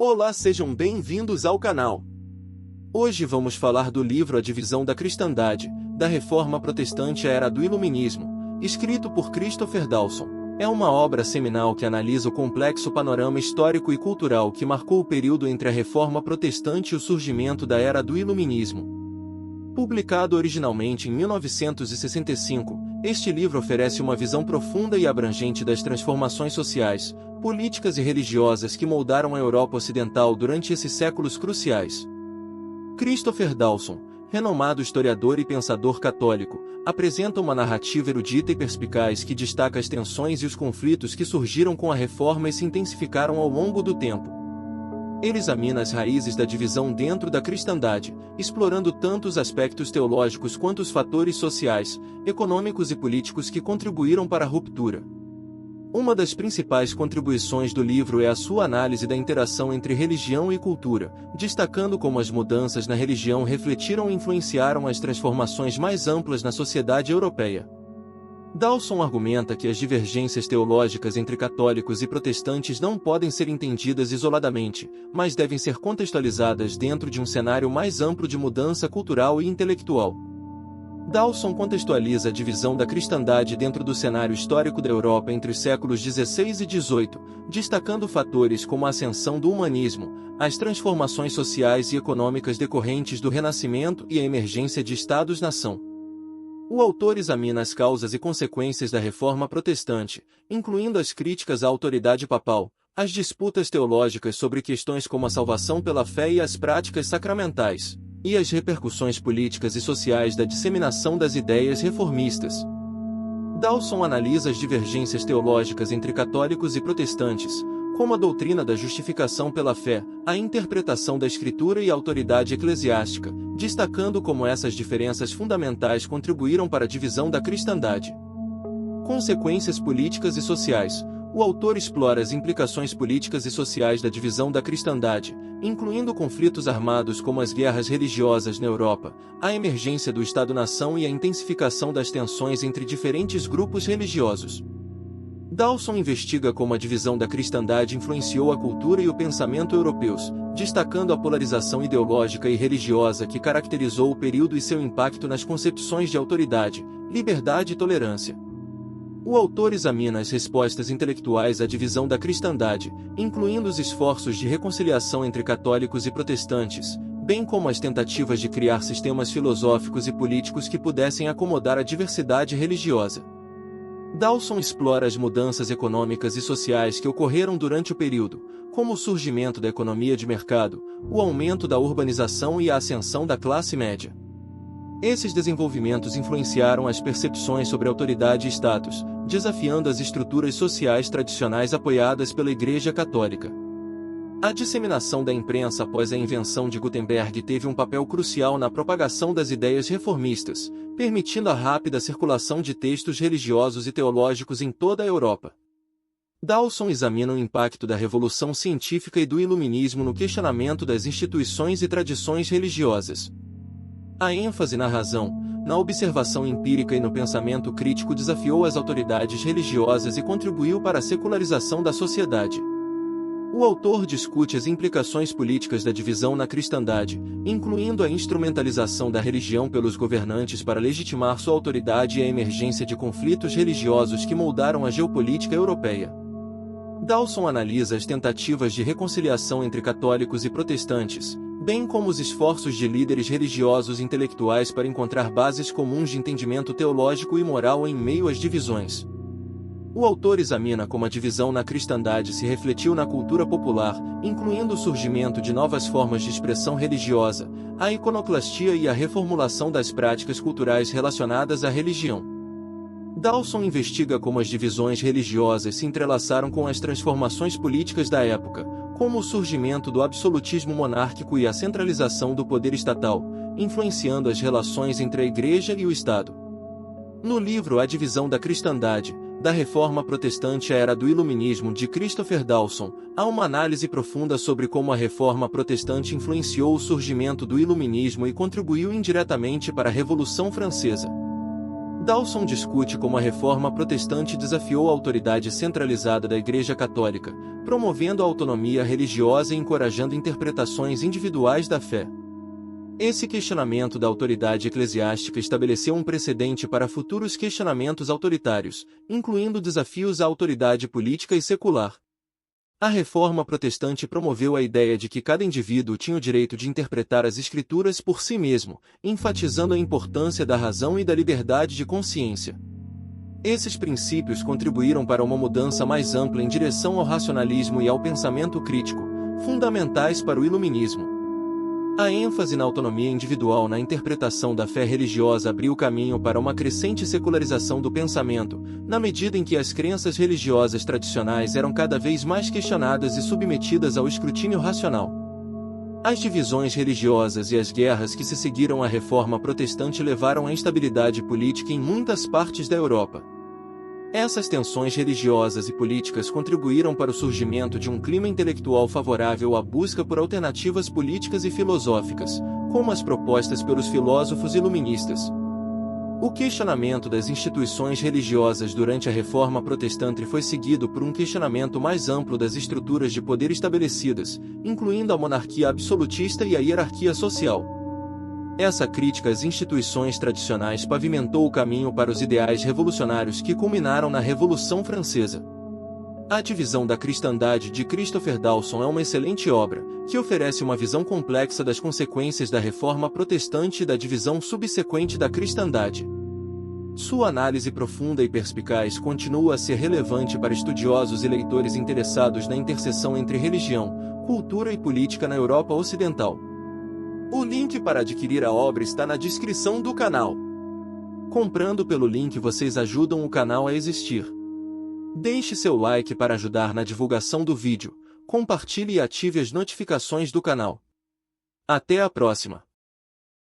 Olá, sejam bem-vindos ao canal. Hoje vamos falar do livro A Divisão da Cristandade, da Reforma Protestante à Era do Iluminismo, escrito por Christopher Dawson. É uma obra seminal que analisa o complexo panorama histórico e cultural que marcou o período entre a Reforma Protestante e o surgimento da Era do Iluminismo. Publicado originalmente em 1965, este livro oferece uma visão profunda e abrangente das transformações sociais, políticas e religiosas que moldaram a Europa Ocidental durante esses séculos cruciais. Christopher Dawson, renomado historiador e pensador católico, apresenta uma narrativa erudita e perspicaz que destaca as tensões e os conflitos que surgiram com a Reforma e se intensificaram ao longo do tempo. Ele examina as raízes da divisão dentro da cristandade, explorando tanto os aspectos teológicos quanto os fatores sociais, econômicos e políticos que contribuíram para a ruptura. Uma das principais contribuições do livro é a sua análise da interação entre religião e cultura, destacando como as mudanças na religião refletiram e influenciaram as transformações mais amplas na sociedade europeia. Dawson argumenta que as divergências teológicas entre católicos e protestantes não podem ser entendidas isoladamente, mas devem ser contextualizadas dentro de um cenário mais amplo de mudança cultural e intelectual. Dawson contextualiza a divisão da cristandade dentro do cenário histórico da Europa entre os séculos XVI e XVIII, destacando fatores como a ascensão do humanismo, as transformações sociais e econômicas decorrentes do Renascimento e a emergência de Estados-nação. O autor examina as causas e consequências da Reforma Protestante, incluindo as críticas à autoridade papal, as disputas teológicas sobre questões como a salvação pela fé e as práticas sacramentais, e as repercussões políticas e sociais da disseminação das ideias reformistas. Dawson analisa as divergências teológicas entre católicos e protestantes, como a doutrina da justificação pela fé, a interpretação da Escritura e a autoridade eclesiástica, destacando como essas diferenças fundamentais contribuíram para a divisão da cristandade. Consequências políticas e sociais. O autor explora as implicações políticas e sociais da divisão da cristandade, incluindo conflitos armados como as guerras religiosas na Europa, a emergência do Estado-nação e a intensificação das tensões entre diferentes grupos religiosos. Dawson investiga como a divisão da cristandade influenciou a cultura e o pensamento europeus, destacando a polarização ideológica e religiosa que caracterizou o período e seu impacto nas concepções de autoridade, liberdade e tolerância. O autor examina as respostas intelectuais à divisão da cristandade, incluindo os esforços de reconciliação entre católicos e protestantes, bem como as tentativas de criar sistemas filosóficos e políticos que pudessem acomodar a diversidade religiosa. Dawson explora as mudanças econômicas e sociais que ocorreram durante o período, como o surgimento da economia de mercado, o aumento da urbanização e a ascensão da classe média. Esses desenvolvimentos influenciaram as percepções sobre autoridade e status, desafiando as estruturas sociais tradicionais apoiadas pela Igreja Católica. A disseminação da imprensa após a invenção de Gutenberg teve um papel crucial na propagação das ideias reformistas, permitindo a rápida circulação de textos religiosos e teológicos em toda a Europa. Dawson examina o impacto da Revolução Científica e do Iluminismo no questionamento das instituições e tradições religiosas. A ênfase na razão, na observação empírica e no pensamento crítico desafiou as autoridades religiosas e contribuiu para a secularização da sociedade. O autor discute as implicações políticas da divisão na cristandade, incluindo a instrumentalização da religião pelos governantes para legitimar sua autoridade e a emergência de conflitos religiosos que moldaram a geopolítica europeia. Dawson analisa as tentativas de reconciliação entre católicos e protestantes, bem como os esforços de líderes religiosos e intelectuais para encontrar bases comuns de entendimento teológico e moral em meio às divisões. O autor examina como a divisão na cristandade se refletiu na cultura popular, incluindo o surgimento de novas formas de expressão religiosa, a iconoclastia e a reformulação das práticas culturais relacionadas à religião. Dawson investiga como as divisões religiosas se entrelaçaram com as transformações políticas da época, como o surgimento do absolutismo monárquico e a centralização do poder estatal, influenciando as relações entre a Igreja e o Estado. No livro A Divisão da Cristandade, da Reforma Protestante à Era do Iluminismo de Christopher Dawson, há uma análise profunda sobre como a Reforma Protestante influenciou o surgimento do Iluminismo e contribuiu indiretamente para a Revolução Francesa. Dawson discute como a reforma protestante desafiou a autoridade centralizada da Igreja Católica, promovendo a autonomia religiosa e encorajando interpretações individuais da fé. Esse questionamento da autoridade eclesiástica estabeleceu um precedente para futuros questionamentos autoritários, incluindo desafios à autoridade política e secular. A reforma protestante promoveu a ideia de que cada indivíduo tinha o direito de interpretar as Escrituras por si mesmo, enfatizando a importância da razão e da liberdade de consciência. Esses princípios contribuíram para uma mudança mais ampla em direção ao racionalismo e ao pensamento crítico, fundamentais para o iluminismo. A ênfase na autonomia individual na interpretação da fé religiosa abriu caminho para uma crescente secularização do pensamento, na medida em que as crenças religiosas tradicionais eram cada vez mais questionadas e submetidas ao escrutínio racional. As divisões religiosas e as guerras que se seguiram à Reforma Protestante levaram à instabilidade política em muitas partes da Europa. Essas tensões religiosas e políticas contribuíram para o surgimento de um clima intelectual favorável à busca por alternativas políticas e filosóficas, como as propostas pelos filósofos iluministas. O questionamento das instituições religiosas durante a Reforma Protestante foi seguido por um questionamento mais amplo das estruturas de poder estabelecidas, incluindo a monarquia absolutista e a hierarquia social. Essa crítica às instituições tradicionais pavimentou o caminho para os ideais revolucionários que culminaram na Revolução Francesa. A Divisão da Cristandade de Christopher Dawson é uma excelente obra, que oferece uma visão complexa das consequências da Reforma Protestante e da divisão subsequente da cristandade. Sua análise profunda e perspicaz continua a ser relevante para estudiosos e leitores interessados na interseção entre religião, cultura e política na Europa Ocidental. O link para adquirir a obra está na descrição do canal. Comprando pelo link vocês ajudam o canal a existir. Deixe seu like para ajudar na divulgação do vídeo, compartilhe e ative as notificações do canal. Até a próxima!